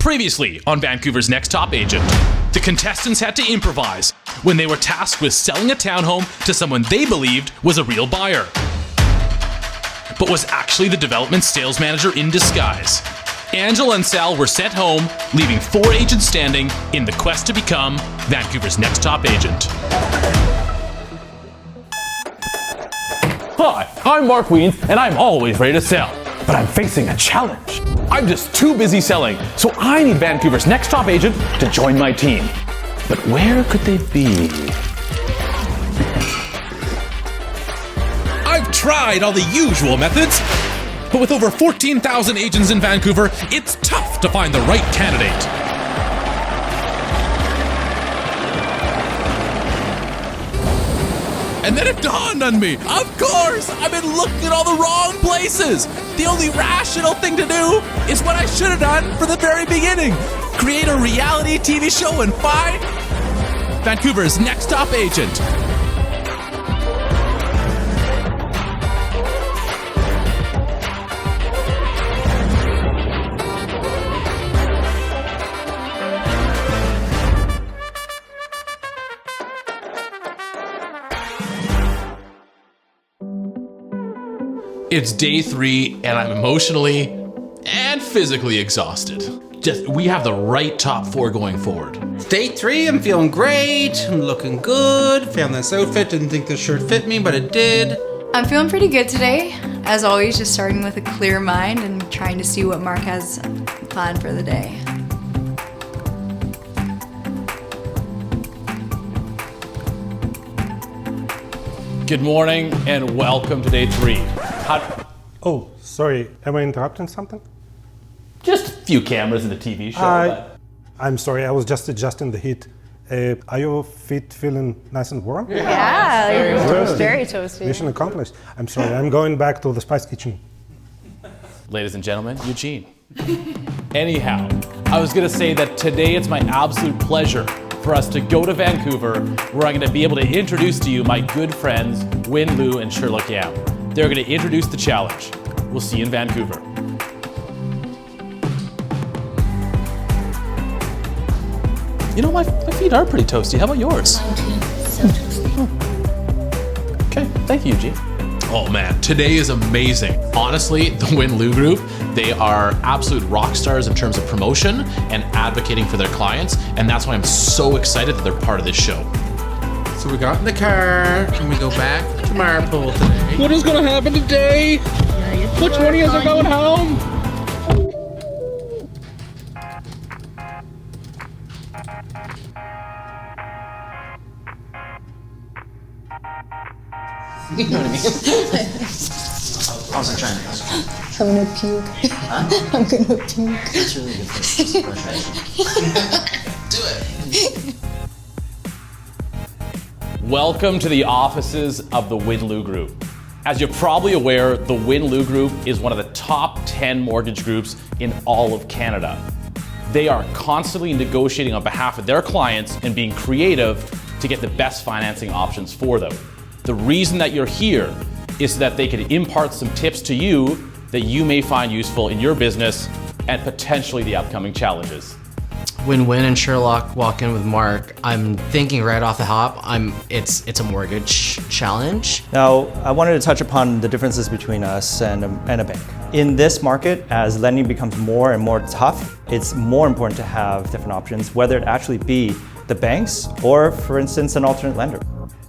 Previously on Vancouver's Next Top Agent, the contestants had to improvise when they were tasked with selling a townhome to someone they believed was a real buyer, but was actually the development sales manager in disguise. Angela and Sal were sent home, leaving 4 agents standing in the quest to become Vancouver's Next Top Agent. Hi, I'm Mark Wiens, and I'm always ready to sell. But I'm facing a challenge. I'm just too busy selling, so I need Vancouver's Next Top Agent to join my team. But where could they be? I've tried all the usual methods, but with over 14,000 agents in Vancouver, it's tough to find the right candidate. And then it dawned on me, of course, I've been looking at all the wrong places. The only rational thing to do is what I should have done from the very beginning. Create a reality TV show and find Vancouver's Next Top Agent. It's day 3 and I'm emotionally and physically exhausted. We have the right top 4 going forward. It's day 3, I'm feeling great, I'm looking good. Found this outfit, didn't think this shirt fit me, but it did. I'm feeling pretty good today. As always, just starting with a clear mind and trying to see what Mark has planned for the day. Good morning and welcome to day 3. Oh, sorry, am I interrupting something? Just a few cameras in the TV show. I'm sorry, I was just adjusting the heat. Are your feet feeling nice and warm? Yeah, Good. very toasty. Mission accomplished. I'm sorry, I'm going back to the Spice Kitchen. Ladies and gentlemen, Eugene. Anyhow, I was gonna say that today it's my absolute pleasure for us to go to Vancouver, where I'm gonna be able to introduce to you my good friends, Win, Lou, and Sherlock Yam. They're gonna introduce the challenge. We'll see you in Vancouver. You know, my feet are pretty toasty. How about yours? Mine too. So toasty. Okay, thank you, Eugene. Oh man, today is amazing. Honestly, the Win Lou Group, they are absolute rock stars in terms of promotion and advocating for their clients, and that's why I'm so excited that they're part of this show. So we got in the car, and we go back to Marpole today. What is gonna happen today? Which one of you are going home? You know what I mean? I wasn't trying to. I'm gonna puke. Huh? I'm gonna puke. It's really good for Do it. Welcome to the offices of the Win Lou Group. As you're probably aware, the Win Lou Group is one of the top 10 mortgage groups in all of Canada. They are constantly negotiating on behalf of their clients and being creative to get the best financing options for them. The reason that you're here is so that they can impart some tips to you that you may find useful in your business and potentially the upcoming challenges. When Win and Sherlock walk in with Mark, I'm thinking right off the hop, it's a mortgage challenge. Now, I wanted to touch upon the differences between us and a bank. In this market, as lending becomes more and more tough, it's more important to have different options, whether it actually be the banks or, for instance, an alternate lender.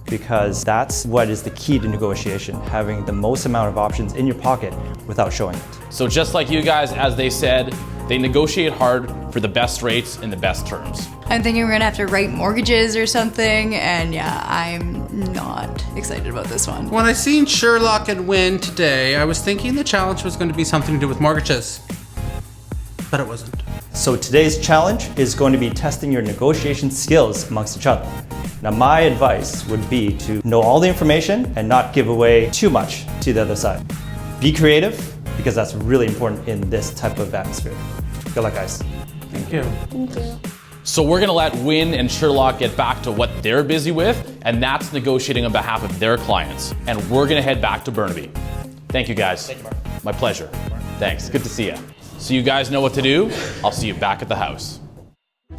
Because that's what is the key to negotiation, having the most amount of options in your pocket without showing it. So just like you guys, as they said, they negotiate hard for the best rates and the best terms. I'm thinking we're gonna have to write mortgages or something, and yeah, I'm not excited about this one. When I seen Sherlock and Win today, I was thinking the challenge was going to be something to do with mortgages. But it wasn't. So today's challenge is going to be testing your negotiation skills amongst each other. Now, my advice would be to know all the information and not give away too much to the other side. Be creative, because that's really important in this type of atmosphere. Good luck, guys. Thank you. Thank you. So we're gonna let Win and Sherlock get back to what they're busy with, and that's negotiating on behalf of their clients. And we're gonna head back to Burnaby. Thank you, guys. Thank you, Mark. My pleasure. Thanks, good to see you. So you guys know what to do. I'll see you back at the house.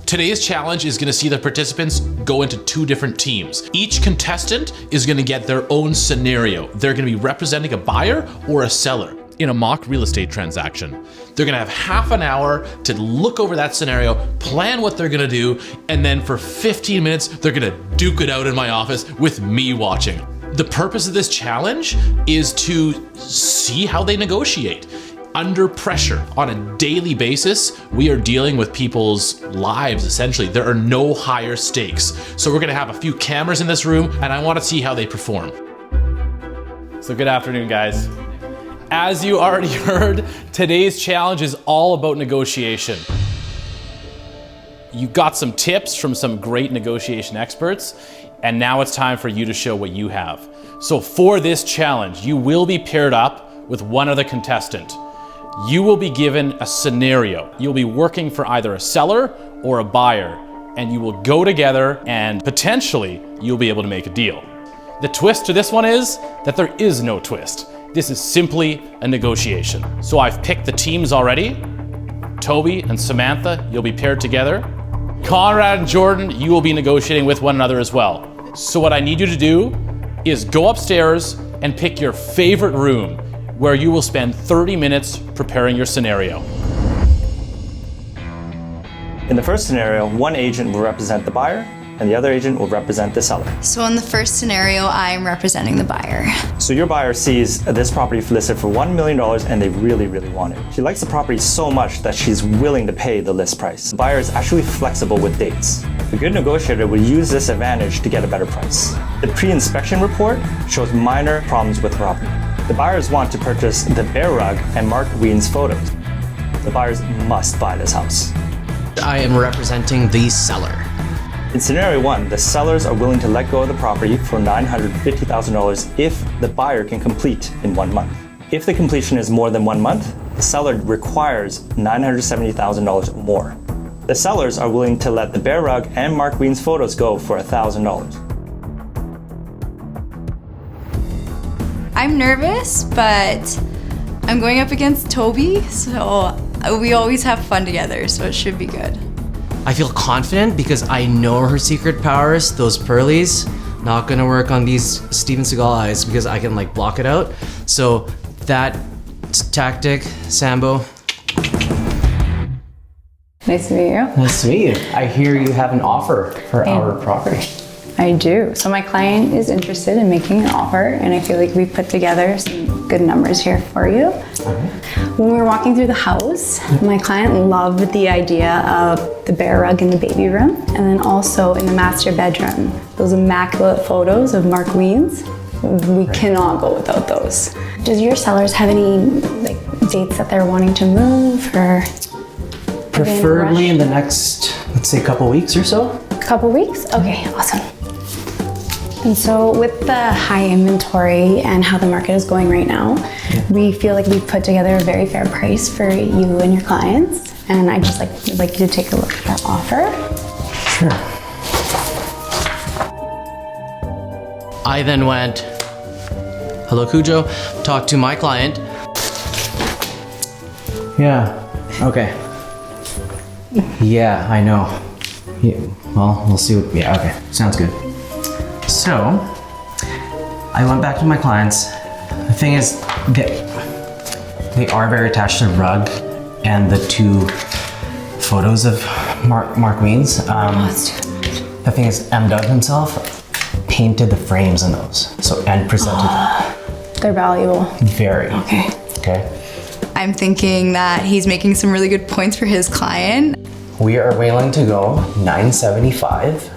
Today's challenge is going to see the participants go into 2 different teams. Each contestant is going to get their own scenario. They're going to be representing a buyer or a seller in a mock real estate transaction. They're going to have half an hour to look over that scenario, plan what they're going to do, and then for 15 minutes, they're going to duke it out in my office with me watching. The purpose of this challenge is to see how they negotiate. Under pressure on a daily basis, we are dealing with people's lives, essentially. There are no higher stakes. So we're gonna have a few cameras in this room, and I wanna see how they perform. So good afternoon, guys. As you already heard, today's challenge is all about negotiation. You got some tips from some great negotiation experts, and now it's time for you to show what you have. So for this challenge, you will be paired up with one other contestant. You will be given a scenario. You'll be working for either a seller or a buyer, and you will go together and potentially you'll be able to make a deal. The twist to this one is that there is no twist. This is simply a negotiation. So I've picked the teams already. Toby and Samantha, you'll be paired together. Conrad and Jordan, you will be negotiating with one another as well. So what I need you to do is go upstairs and pick your favorite room where you will spend 30 minutes preparing your scenario. In the first scenario, one agent will represent the buyer and the other agent will represent the seller. So in the first scenario, I'm representing the buyer. So your buyer sees this property listed for $1 million and they really, really want it. She likes the property so much that she's willing to pay the list price. The buyer is actually flexible with dates. A good negotiator will use this advantage to get a better price. The pre-inspection report shows minor problems with the property. The buyers want to purchase the bear rug and Mark Wiens photos. The buyers must buy this house. I am representing the seller. In scenario 1, the sellers are willing to let go of the property for $950,000 if the buyer can complete in 1 month. If the completion is more than 1 month, the seller requires $970,000 more. The sellers are willing to let the bear rug and Mark Wiens photos go for $1,000. I'm nervous, but I'm going up against Toby, so we always have fun together, so it should be good. I feel confident because I know her secret powers, those pearlies. Not gonna work on these Steven Seagal eyes because I can like block it out. So that tactic, Sambo. Nice to meet you. Nice to meet you. I hear you have an offer for our property. I do. So my client is interested in making an offer, and I feel like we put together some good numbers here for you. Okay. When we were walking through the house, my client loved the idea of the bear rug in the baby room, and then also in the master bedroom, those immaculate photos of Mark Wiens. We cannot go without those. Does your sellers have any dates that they're wanting to move, or? Preferably in the next, let's say, couple weeks or so. Couple weeks? Okay, awesome. And so with the high inventory and how the market is going right now, we feel like we've put together a very fair price for you and your clients. And I'd just like you to take a look at our offer. Sure. I then went, hello Cujo, talked to my client. Yeah, okay. Yeah, I know. Yeah, well, we'll see what, yeah, okay, sounds good. So, I went back to my clients. The thing is, they are very attached to the rug and the 2 photos of Mark Wiens. The thing is, M. Doug himself painted the frames in those, and presented them. They're valuable. Very. Okay. I'm thinking that he's making some really good points for his client. We are willing to go $975.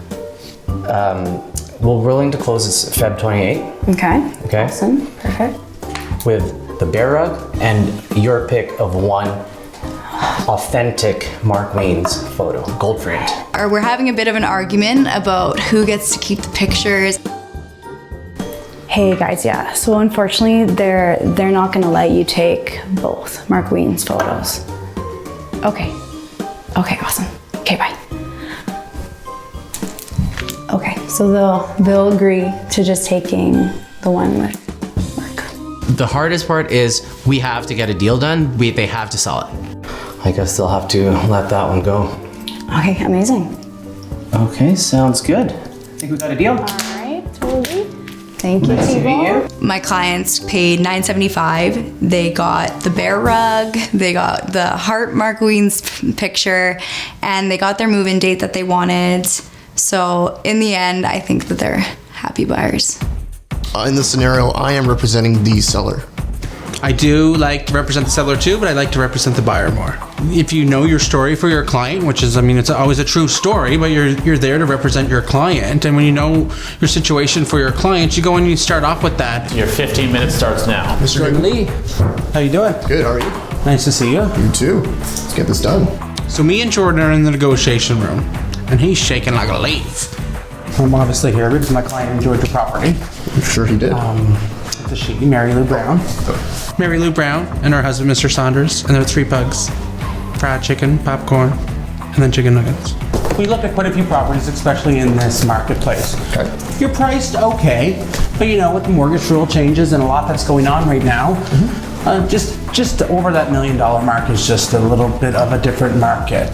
We're willing to close this Feb 28. Okay. Awesome. Perfect. With the bear rug and your pick of one authentic Mark Wiens photo, gold framed. We're having a bit of an argument about who gets to keep the pictures. Hey guys, yeah. So unfortunately, they're not gonna let you take both Mark Wiens photos. Okay, awesome. Okay, bye. Okay, so they'll agree to just taking the one with Mark. The hardest part is we have to get a deal done. They have to sell it. I guess they'll have to let that one go. Okay, amazing. Okay, sounds good. I think we got a deal. All right, totally. Thank you, Nice to meet you. My clients paid $975. They got the bear rug, they got the heart Mark Wiens picture, and they got their move-in date that they wanted. So in the end, I think that they're happy buyers. In this scenario, I am representing the seller. I do like to represent the seller too, but I like to represent the buyer more. If you know your story for your client, which is, I mean, it's always a true story, but you're there to represent your client. And when you know your situation for your client, you go and you start off with that. Your 15 minutes starts now. Mr. Jordan Lee, how you doing? Good, how are you? Nice to see you. You too. Let's get this done. So me and Jordan are in the negotiation room, and he's shaking like a leaf. I'm obviously here because my client enjoyed the property. I'm sure he did. It's a she, Mary Lou Brown. Mary Lou Brown and her husband, Mr. Saunders, and their 3 pugs. Fried chicken, popcorn, and then chicken nuggets. We looked at quite a few properties, especially in this marketplace. Okay. You're priced okay, but you know, with the mortgage rule changes and a lot that's going on right now, just over that $1 million mark is just a little bit of a different market.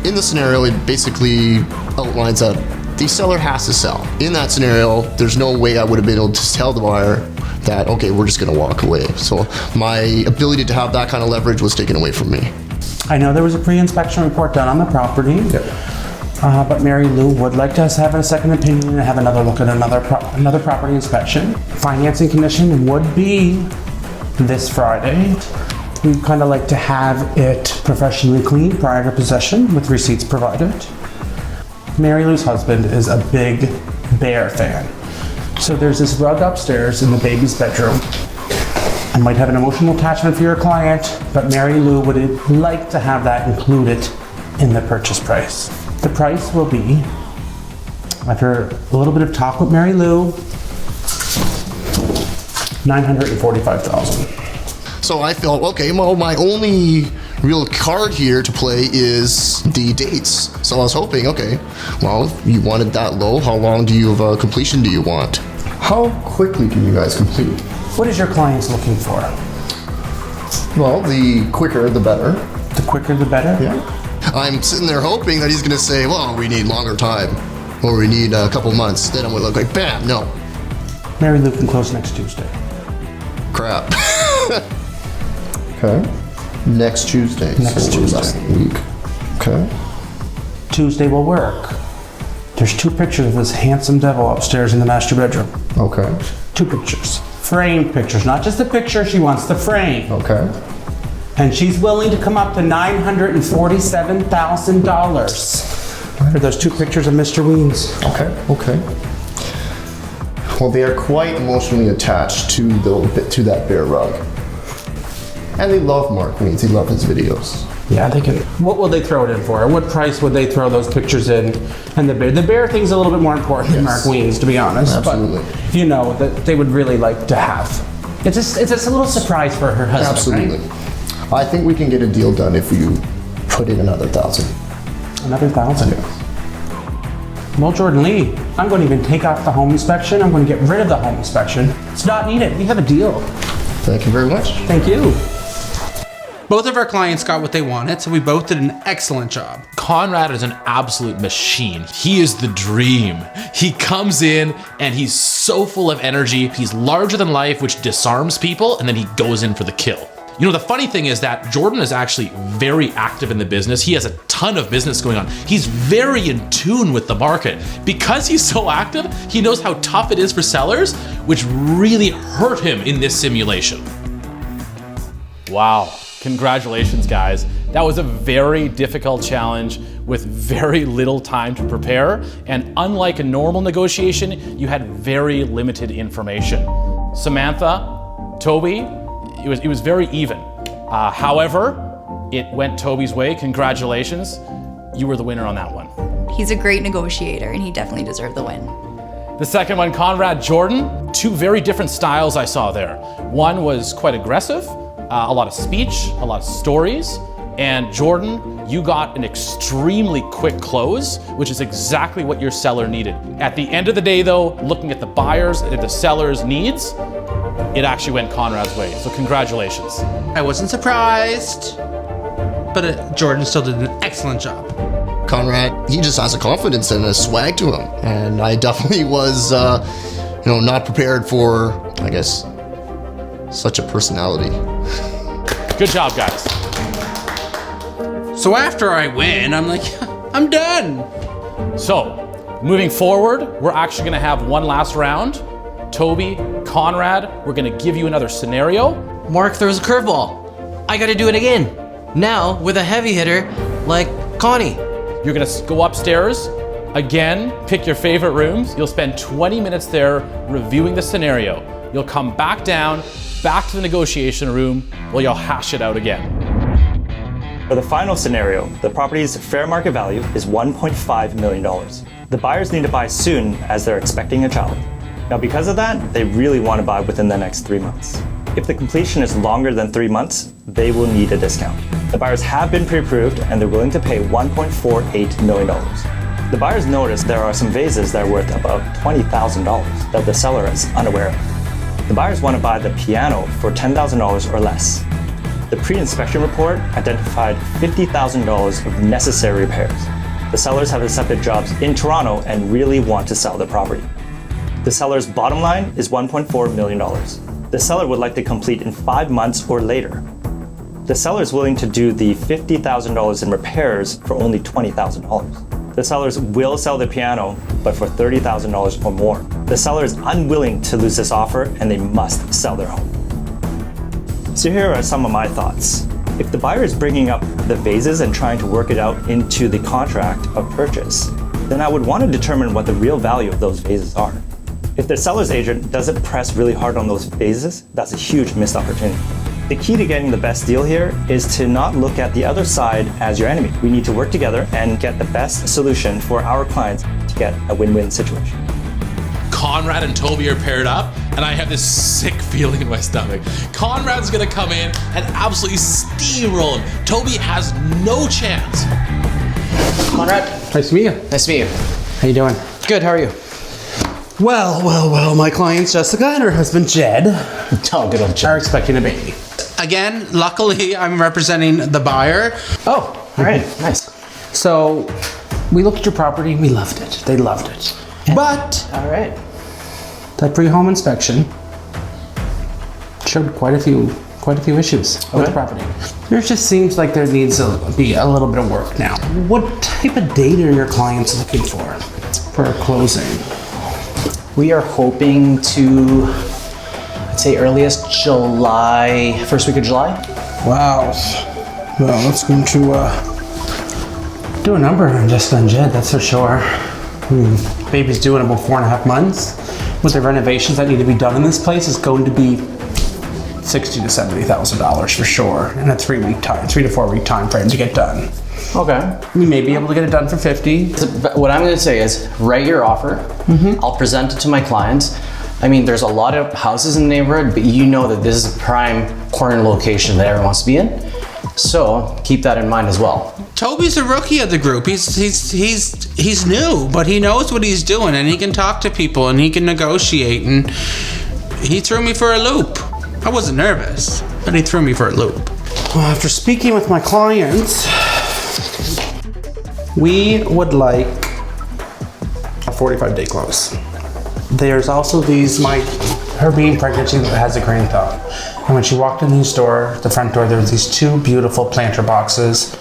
In the scenario, it basically outlines that the seller has to sell. In that scenario, there's no way I would have been able to tell the buyer that, okay, we're just gonna walk away. So my ability to have that kind of leverage was taken away from me. I know there was a pre-inspection report done on the property, but Mary Lou would like to have a second opinion and have another look at another property inspection. Financing condition would be this Friday. We'd kind of like to have it professionally cleaned prior to possession with receipts provided. Mary Lou's husband is a big bear fan. So there's this rug upstairs in the baby's bedroom. I might have an emotional attachment for your client, but Mary Lou would like to have that included in the purchase price. The price will be, after a little bit of talk with Mary Lou, $945,000. So I felt, okay, well, my only real card here to play is the dates. So I was hoping, okay, well, you wanted that low. How long of completion do you want? How quickly can you guys complete? What is your clients looking for? Well, the quicker, the better. The quicker, the better? Yeah. I'm sitting there hoping that he's gonna say, well, we need longer time, or we need a couple months. Then I'm gonna look like, bam, no. Mary Lou can close next Tuesday. Crap. Okay. Next Tuesday. Next Tuesday. Less than a week. Okay. Tuesday will work. There's 2 pictures of this handsome devil upstairs in the master bedroom. Okay. 2 pictures. Framed pictures, not just the picture, she wants the frame. Okay. And she's willing to come up to $947,000 for those 2 pictures of Mr. Wiens. Okay. Okay. Well, they are quite emotionally attached to that bear rug. And they love Mark Wiens. They love his videos. Yeah, they can. What will they throw it in for? What price would they throw those pictures in? And the bear thing's a little bit more important than Mark Wiens, to be honest. Absolutely. But you know that they would really like to have. It's just a little surprise for her husband. Absolutely. Right? I think we can get a deal done if you put in another 1,000. Another 1,000. Well, Jordan Lee, I'm going to even take off the home inspection. I'm going to get rid of the home inspection. It's not needed. We have a deal. Thank you very much. Thank you. Both of our clients got what they wanted, so we both did an excellent job. Conrad is an absolute machine. He is the dream. He comes in and he's so full of energy. He's larger than life, which disarms people, and then he goes in for the kill. You know, the funny thing is that Jordan is actually very active in the business. He has a ton of business going on. He's very in tune with the market. Because he's so active, he knows how tough it is for sellers, which really hurt him in this simulation. Wow. Congratulations, guys. That was a very difficult challenge with very little time to prepare. And unlike a normal negotiation, you had very limited information. Samantha, Toby, it was very even. However, it went Toby's way. Congratulations. You were the winner on that one. He's a great negotiator and he definitely deserved the win. The second one, Conrad, Jordan, 2 very different styles I saw there. One was quite aggressive, a lot of speech, a lot of stories. And Jordan, you got an extremely quick close, which is exactly what your seller needed. At the end of the day though, looking at the buyers and the seller's needs, it actually went Conrad's way. So congratulations. I wasn't surprised, but Jordan still did an excellent job. Conrad, he just has a confidence and a swag to him. And I definitely was, not prepared for, I guess, such a personality. Good job, guys. So after I win, I'm like, I'm done. So, moving forward, we're actually gonna have one last round. Toby, Conrad, we're gonna give you another scenario. Mark throws a curveball. I gotta do it again. Now with a heavy hitter like Connie. You're gonna go upstairs, again, pick your favorite rooms. You'll spend 20 minutes there reviewing the scenario. You'll come back down, back to the negotiation room, where you'll hash it out again. For the final scenario, the property's fair market value is $1.5 million. The buyers need to buy soon as they're expecting a child. Now, because of that, they really want to buy within the next 3 months. If the completion is longer than 3 months, they will need a discount. The buyers have been pre-approved and they're willing to pay $1.48 million. The buyers notice there are some vases that are worth about $20,000 that the seller is unaware of. The buyers want to buy the piano for $10,000 or less. The pre-inspection report identified $50,000 of necessary repairs. The sellers have accepted jobs in Toronto and really want to sell the property. The seller's bottom line is $1.4 million. The seller would like to complete in 5 months or later. The seller is willing to do the $50,000 in repairs for only $20,000. The sellers will sell the piano, but for $30,000 or more. The seller is unwilling to lose this offer and they must sell their home. So here are some of my thoughts. If the buyer is bringing up the vases and trying to work it out into the contract of purchase, then I would want to determine what the real value of those vases are. If the seller's agent doesn't press really hard on those vases, that's a huge missed opportunity. The key to getting the best deal here is to not look at the other side as your enemy. We need to work together and get the best solution for our clients to get a win-win situation. Conrad and Toby are paired up, and I have this sick feeling in my stomach. Conrad's gonna come in and absolutely steamroll him. Toby has no chance. Conrad. Nice to meet you. Nice to meet you. How you doing? Good, how are you? Well, my clients Jessica and her husband Jed Oh, good old Jed. are expecting a baby. Again, luckily I'm representing the buyer. Oh, all right, nice. So we looked at your property and we loved it. They loved it. But All right. that pre-home inspection showed quite a few issues with the property. There just seems like there needs to be a little bit of work now. What type of date are your clients looking for a closing? We are hoping to, I'd say earliest July, first week of July. Wow. Well, that's going to do a number on Jessica and Jed, that's for sure. Baby's due in about 4.5 months. With the renovations that need to be done in this place, it's going to be $60,000 to $70,000 for sure, in a 3 to 4 week time frame to get done. Okay. We may be able to get it done for 50. What I'm gonna say is, write your offer. I'll present it to my clients. I mean, there's a lot of houses in the neighborhood, but you know that this is a prime corner location that everyone wants to be in. So keep that in mind as well. Toby's a rookie of the group. He's new, but he knows what he's doing, and he can talk to people, and he can negotiate. And he threw me for a loop. I wasn't nervous, but he threw me for a loop. Well, after speaking with my clients, we would like a 45-day close. There's also her being pregnant, she has a green thumb. And when she walked in the front door, there was these 2 beautiful planter boxes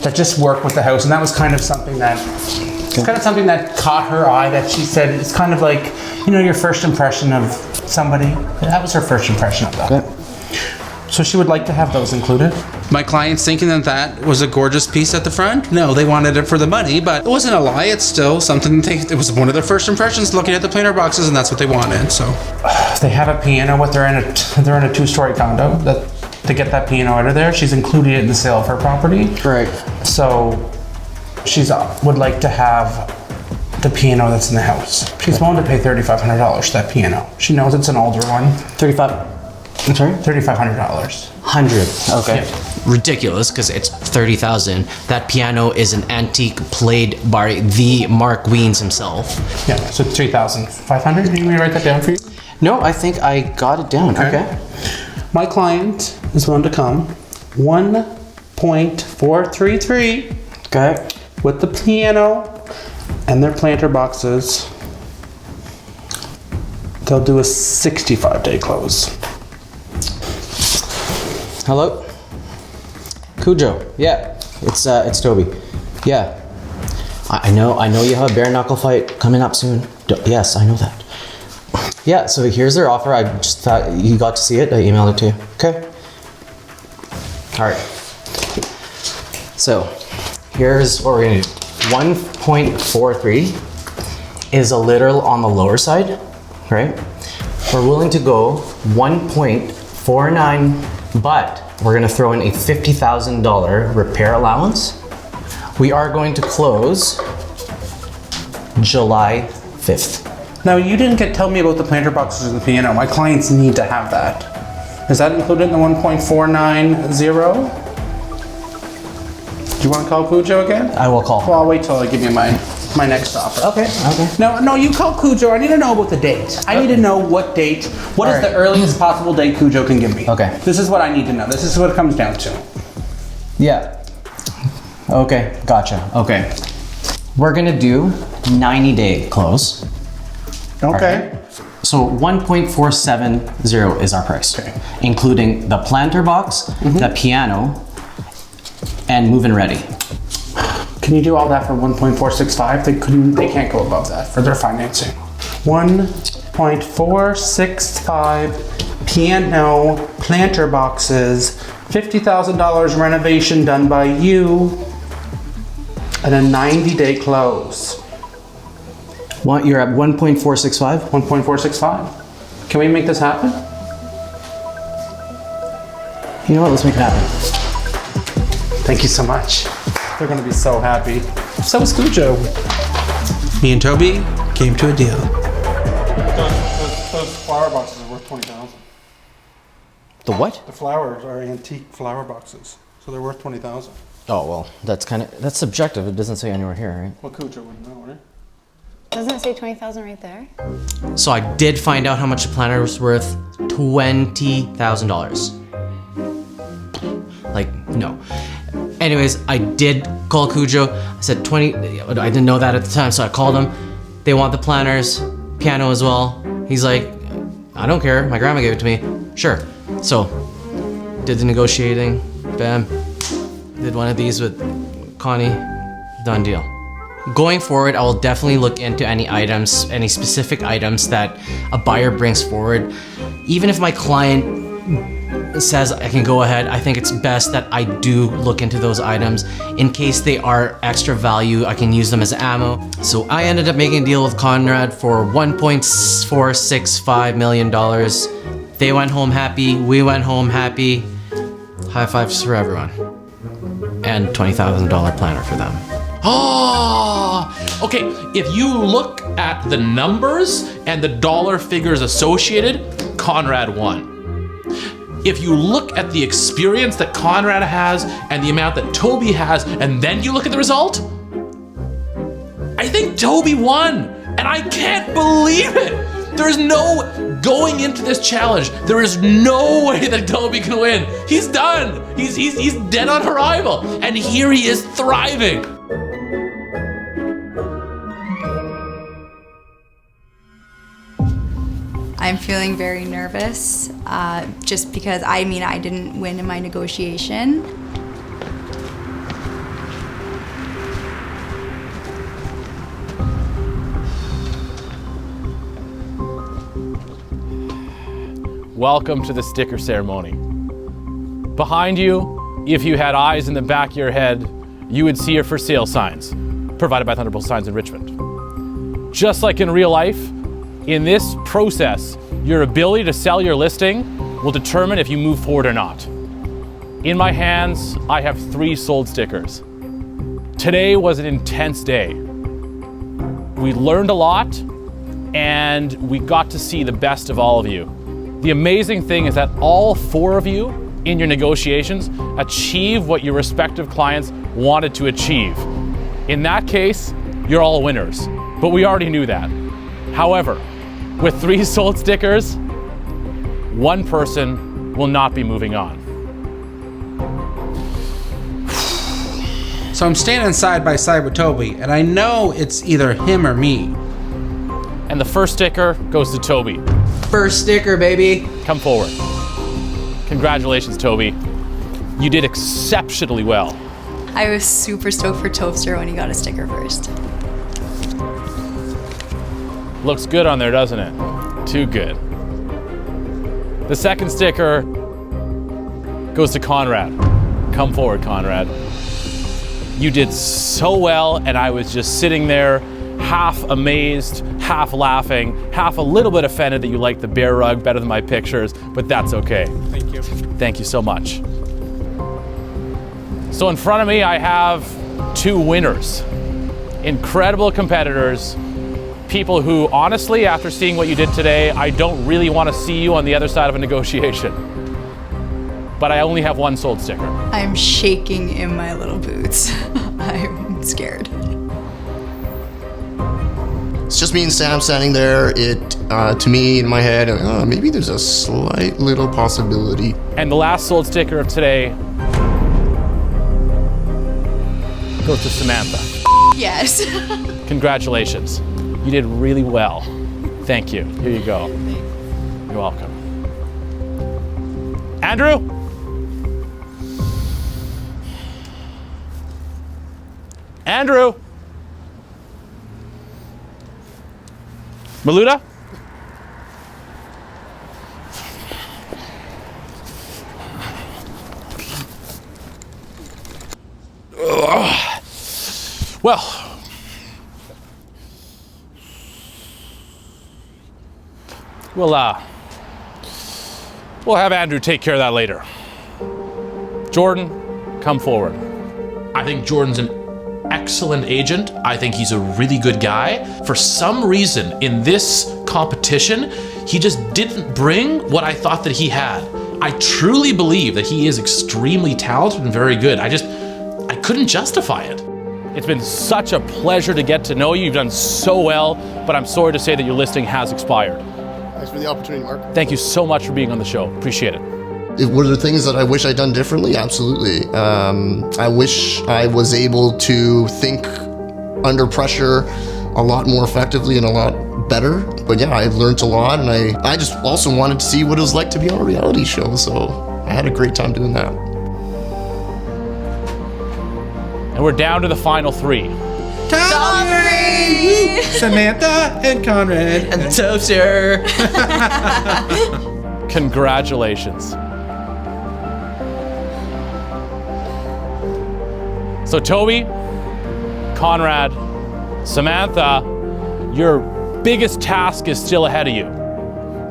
that just work with the house. And that was kind of something that caught her eye, that she said, it's kind of like, your first impression of somebody. That was her first impression of that. Okay. So she would like to have those included. My client's thinking that was a gorgeous piece at the front. No, they wanted it for the money, but it wasn't a lie. It's still something it was one of their first impressions looking at the planter boxes, and that's what they wanted. So they have a piano, but they're in a 2-story condo. To get that piano out of there, she's included it in the sale of her property. Right. So she's would like to have the piano that's in the house. She's willing to pay $3,500 for that piano. She knows it's an older one. I'm sorry? $3,500. 100. Okay. Yeah. Ridiculous, because it's 30,000. That piano is an antique played by the Mark Wiens himself. Yeah, so 3,500. Did you write that down for you? No, I think I got it down. Okay. My client is willing to come 1 1.433 Okay. with the piano and their planter boxes. They'll do a 65-day close. Hello? Cujo. Yeah. It's Toby. Yeah. I know you have a bare knuckle fight coming up soon. Yes, I know that. Yeah, so here's their offer. I just thought you got to see it. I emailed it to you. Okay. All right. So here's what we're gonna do. 1.43 is a little on the lower side, right? We're willing to go 1.49, but we're gonna throw in a $50,000 repair allowance. We are going to close July 5th. Now, you didn't tell me about the planter boxes and the piano. My clients need to have that. Is that included in the 1.490? Do you want to call Cujo again? I will call. Well, I'll wait till I give you my next offer. Okay. No, you call Cujo. I need to know about the date. I need to know what date. What is the earliest possible date Cujo can give me? Okay. This is what I need to know. This is what it comes down to. Yeah. Okay, gotcha. Okay. We're gonna do 90-day close. Okay. So 1.470 is our price, Okay. including the planter box, the piano, and move-in ready. Can you do all that for 1.465? They can't go above that for their financing. 1.465 piano, planter boxes, $50,000 renovation done by you, and a 90-day close. What, you're at 1.465? 1.465. Can we make this happen? You know what, let's make it happen. Thank you so much. They're gonna be so happy. So is Cujo. Me and Toby came to a deal. Those flower boxes are worth $20,000. The what? The flowers are antique flower boxes, so they're worth $20,000. Oh, well, that's subjective. It doesn't say anywhere here, right? Well, Cujo wouldn't know, right? Doesn't it say 20,000 right there? So I did find out how much the planner was worth. $20,000. Like, no. Anyways, I did call Cujo. I said 20, I didn't know that at the time, so I called them. They want the planners, piano as well. He's like, I don't care, my grandma gave it to me. Sure. So, did the negotiating, bam. Did one of these with Connie, done deal. Going forward, I will definitely look into any items, any specific items that a buyer brings forward. Even if my client says I can go ahead, I think it's best that I do look into those items. In case they are extra value, I can use them as ammo. So I ended up making a deal with Conrad for $1.465 million. They went home happy, we went home happy. High fives for everyone. And $20,000 planner for them. Oh, okay. If you look at the numbers and the dollar figures associated, Conrad won. If you look at the experience that Conrad has and the amount that Toby has, and then you look at the result, I think Toby won. And I can't believe it. There's no going into this challenge. There is no way that Toby can win. He's done. He's dead on arrival. And here he is thriving. I'm feeling very nervous just because I didn't win in my negotiation. Welcome to the sticker ceremony. Behind you, if you had eyes in the back of your head, you would see your for sale signs, provided by Thunderbolt Signs in Richmond. Just like in real life, in this process, your ability to sell your listing will determine if you move forward or not. In my hands, I have 3 sold stickers. Today was an intense day. We learned a lot, and we got to see the best of all of you. The amazing thing is that all 4 of you in your negotiations achieve what your respective clients wanted to achieve. In that case, you're all winners, but we already knew that. However, with 3 sold stickers, 1 person will not be moving on. So I'm standing side by side with Toby, and I know it's either him or me. And the first sticker goes to Toby. First sticker, baby. Come forward. Congratulations, Toby. You did exceptionally well. I was super stoked for Toaster when he got a sticker first. Looks good on there, doesn't it? Too good. The second sticker goes to Conrad. Come forward, Conrad. You did so well, and I was just sitting there half amazed, half laughing, half a little bit offended that you liked the bear rug better than my pictures, but that's okay. Thank you. Thank you so much. So in front of me, I have two winners. Incredible competitors. People who, honestly, after seeing what you did today, I don't really want to see you on the other side of a negotiation. But I only have one sold sticker. I'm shaking in my little boots. I'm scared. It's just me and Sam standing there. To me, in my head, maybe there's a slight little possibility. And the last sold sticker of today goes to Samantha. Yes. Congratulations. You did really well. Thank you. Here you go. You're welcome. Andrew? Andrew? Maluda? Well, we'll have Andrew take care of that later. Jordan, come forward. I think Jordan's an excellent agent. I think he's a really good guy. For some reason, in this competition, he just didn't bring what I thought that he had. I truly believe that he is extremely talented and very good. I couldn't justify it. It's been such a pleasure to get to know you. You've done so well, but I'm sorry to say that your listing has expired. Thanks for the opportunity, Mark. Thank you so much for being on the show. Appreciate it. Were there things that I wish I'd done differently? Absolutely. I wish I was able to think under pressure a lot more effectively and a lot better. But yeah, I've learned a lot, and I just also wanted to see what it was like to be on a reality show. So I had a great time doing that. And we're down to the final three. Tommy! Samantha and Conrad And Toaster. Congratulations. So Toby, Conrad, Samantha, your biggest task is still ahead of you.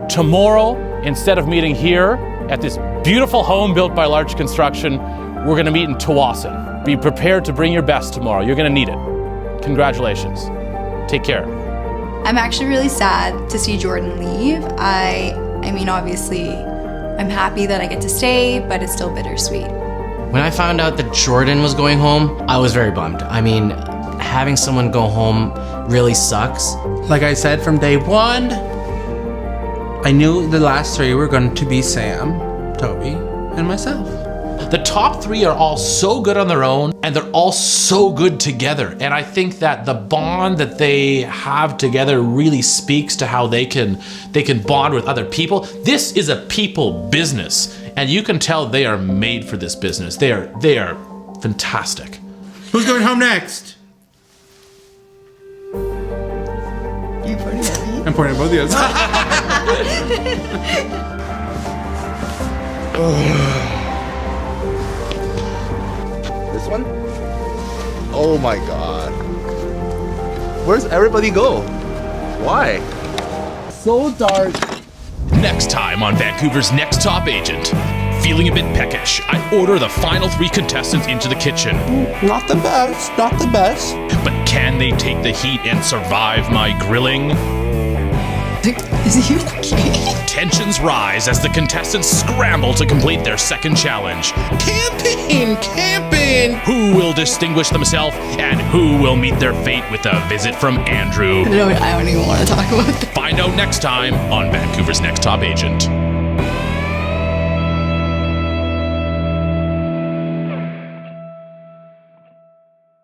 Tomorrow, instead of meeting here at this beautiful home built by Large Construction, we're gonna meet in Tawasin. Be prepared to bring your best tomorrow. You're gonna need it. Congratulations. Take care. I'm actually really sad to see Jordan leave. I mean, obviously, I'm happy that I get to stay, but it's still bittersweet. When I found out that Jordan was going home, I was very bummed. I mean, having someone go home really sucks. Like I said from day one, I knew the last three were going to be Sam, Toby, and myself. The top three are all so good on their own, and they're all so good together. And I think that the bond that they have together really speaks to how they can bond with other people. This is a people business, and you can tell they are made for this business. They are fantastic. Who's going home next? You pointing at me? I'm pointing at both of you. This one? Oh my god. Where's everybody go? Why? So dark. Next time on Vancouver's Next Top Agent. Feeling a bit peckish, I order the final three contestants into the kitchen. Not the best, not the best. But can they take the heat and survive my grilling? Is he okay? Tensions rise as the contestants scramble to complete their second challenge. Camping! Who will distinguish themselves and who will meet their fate with a visit from Andrew? I don't even want to talk about that. Find out next time on Vancouver's Next Top Agent.